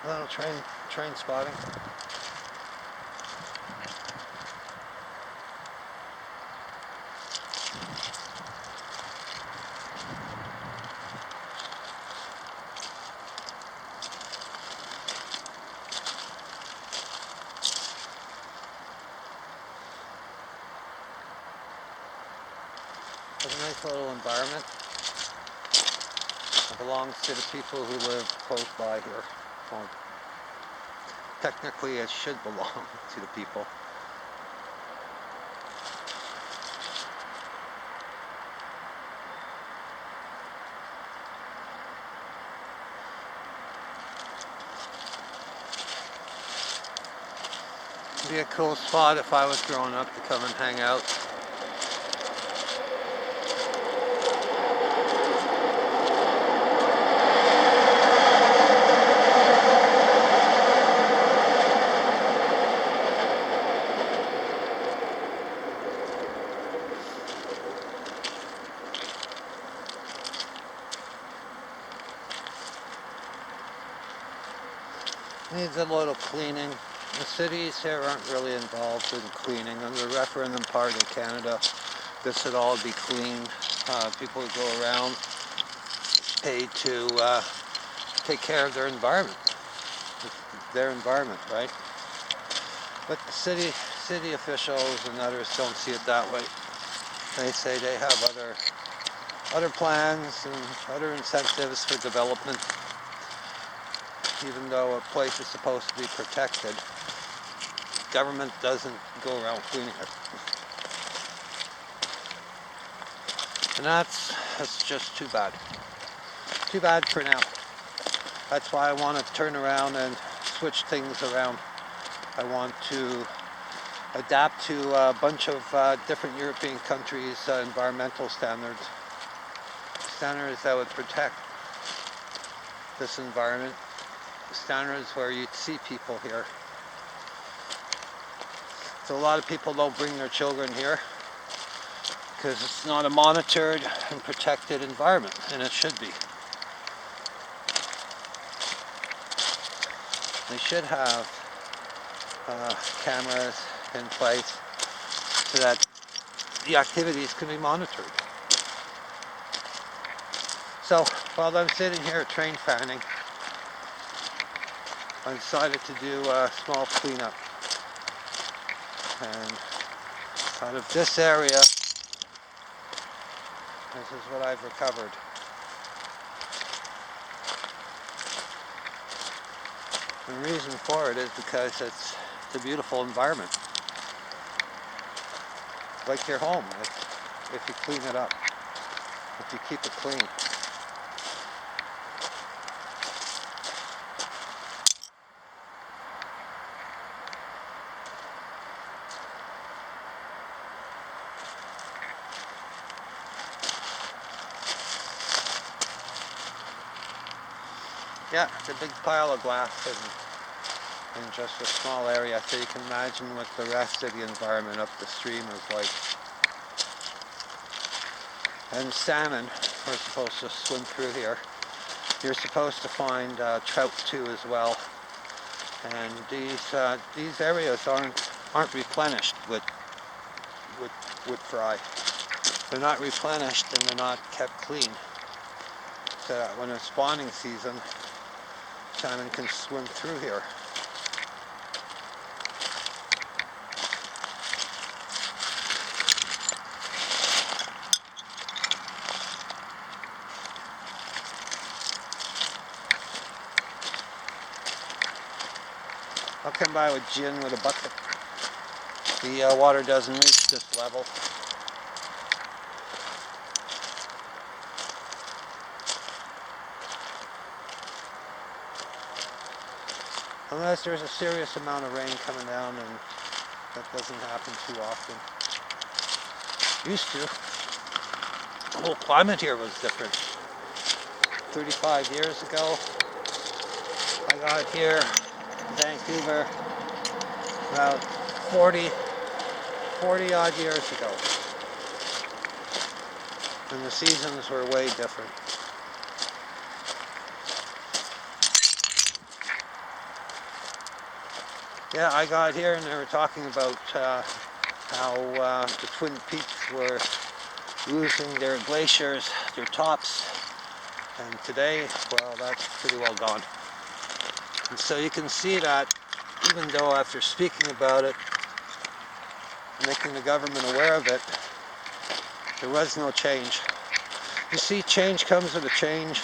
little train spotting. It's a nice little environment. It belongs to the people who live close by here. Well, technically it should belong to the people. It'd be a cool spot if I was growing up to come and hang out. Needs a little cleaning. The cities here aren't really involved in cleaning. Under the referendum part of Canada, this should all be cleaned. People who go around pay to take care of their environment. Their environment, right? But the city officials and others don't see it that way. They say they have other plans and other incentives for development. Even though a place is supposed to be protected, government doesn't go around cleaning it. And that's just too bad. Too bad for now. That's why I want to turn around and switch things around. I want to adapt to a bunch of different European countries' environmental standards. Standards that would protect this environment. Standards where you'd see people here. So a lot of people don't bring their children here because it's not a monitored and protected environment, and it should be. They should have cameras in place so that the activities can be monitored. So while I'm sitting here train fanning, I decided to do a small cleanup. And out of this area, this is what I've recovered. The reason for it is because it's a beautiful environment. Like your home, if you clean it up, if you keep it clean. Yeah, it's a big pile of glass in just a small area, so you can imagine what the rest of the environment up the stream is like. And salmon are supposed to swim through here. You're supposed to find trout too as well. And these areas aren't replenished with fry. They're not replenished and they're not kept clean. So that when it's spawning season, salmon can swim through here. I'll come by with gin with a bucket. The water doesn't reach this level. Unless there's a serious amount of rain coming down, and that doesn't happen too often. Used to. The whole climate here was different. 35 years ago, I got here in Vancouver about 40 odd years ago. And the seasons were way different. Yeah, I got here and they were talking about how the Twin Peaks were losing their glaciers, their tops, and today, well, that's pretty well gone. And so you can see that even though after speaking about it, making the government aware of it, there was no change. You see, change comes with a change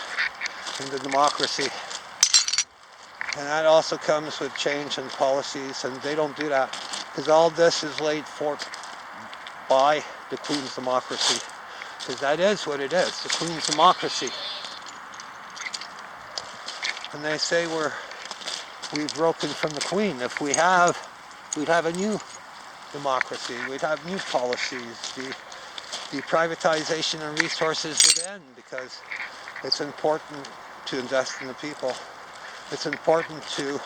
in the democracy. And that also comes with change in policies, and they don't do that. Because all this is laid forth by the Queen's democracy. Because that is what it is, the Queen's democracy. And they say we've broken from the Queen. If we have, we'd have a new democracy. We'd have new policies. The privatization of resources would end because it's important to invest in the people. It's important to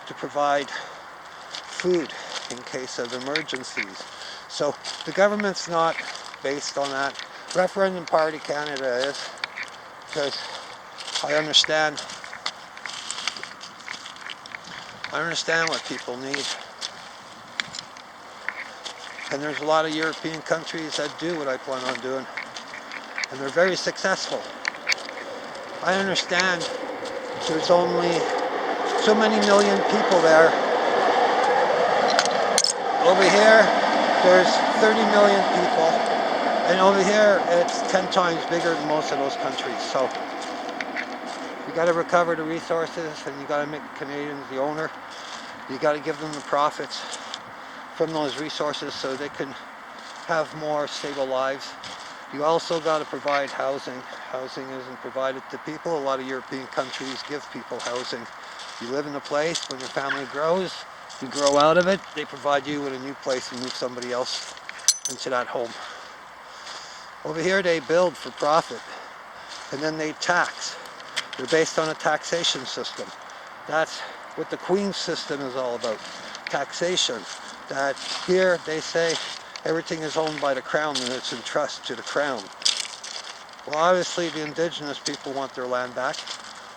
provide food in case of emergencies. So the government's not based on that. Referendum Party Canada is, because I understand what people need. And there's a lot of European countries that do what I plan on doing. And they're very successful. I understand there's only so many million people there. Over here, there's 30 million people. And over here, it's 10 times bigger than most of those countries. So you got to recover the resources, and you got to make Canadians the owner. You got to give them the profits from those resources so they can have more stable lives. You also got to provide housing. Housing isn't provided to people. A lot of European countries give people housing. You live in a place, when your family grows, you grow out of it, they provide you with a new place and move somebody else into that home. Over here they build for profit, and then they tax. They're based on a taxation system. That's what the Queen's system is all about, taxation. That here they say everything is owned by the Crown and it's in trust to the Crown. Well, obviously the Indigenous people want their land back.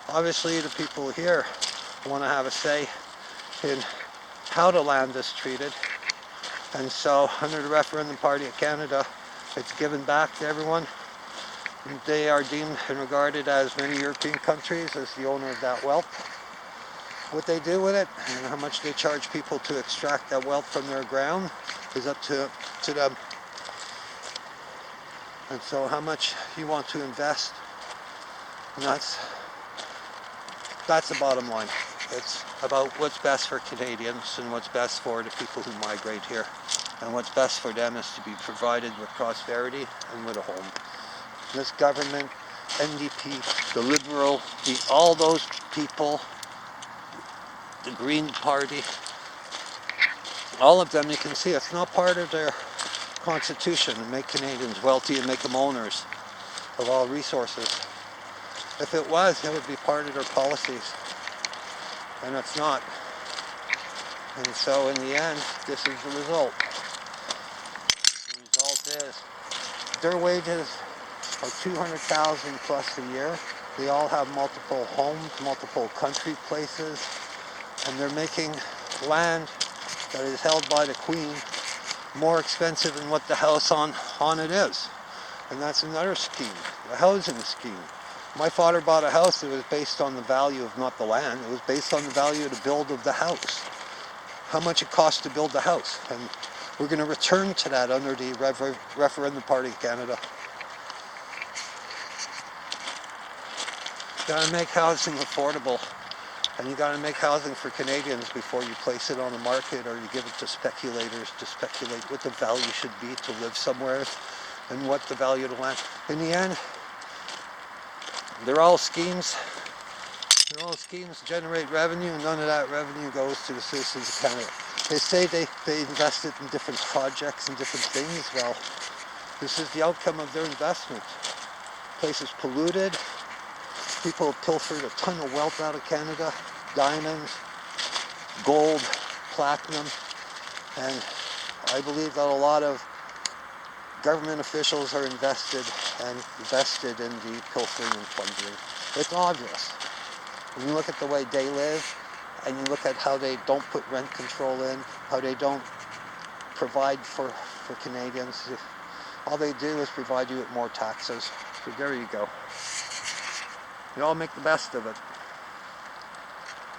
Obviously the people here want to have a say in how the land is treated. And so under the Referendum Party of Canada, it's given back to everyone. They are deemed and regarded as many European countries as the owner of that wealth. What they do with it and how much they charge people to extract that wealth from their ground is up to them. And so how much you want to invest, and that's the bottom line. It's about what's best for Canadians and what's best for the people who migrate here. And what's best for them is to be provided with prosperity and with a home. This government, NDP, the Liberal, all those people, the Green Party, all of them, you can see it's not part of their constitution to make Canadians wealthy and make them owners of all resources. If it was, it would be part of their policies. And it's not. And so in the end, this is the result. The result is their wages are $200,000 plus a year. They all have multiple homes, multiple country places, and they're making land that is held by the Queen more expensive than what the house on it is. And that's another scheme, a housing scheme. My father bought a house that was based on the value of not the land, it was based on the value of the build of the house. How much it cost to build the house. And we're going to return to that under the Referendum Party of Canada. You got to make housing affordable. And you got to make housing for Canadians before you place it on the market or you give it to speculators to speculate what the value should be to live somewhere and what the value of the land. In the end, they're all schemes. They're all schemes to generate revenue, and none of that revenue goes to the citizens of Canada. They say they invested in different projects and different things. Well, this is the outcome of their investment. The place is polluted. People have pilfered a ton of wealth out of Canada. Diamonds, gold, platinum. And I believe that a lot of government officials are invested in the pilfering and plundering. It's obvious. When you look at the way they live and you look at how they don't put rent control in, how they don't provide for Canadians. All they do is provide you with more taxes. So there you go. You all make the best of it.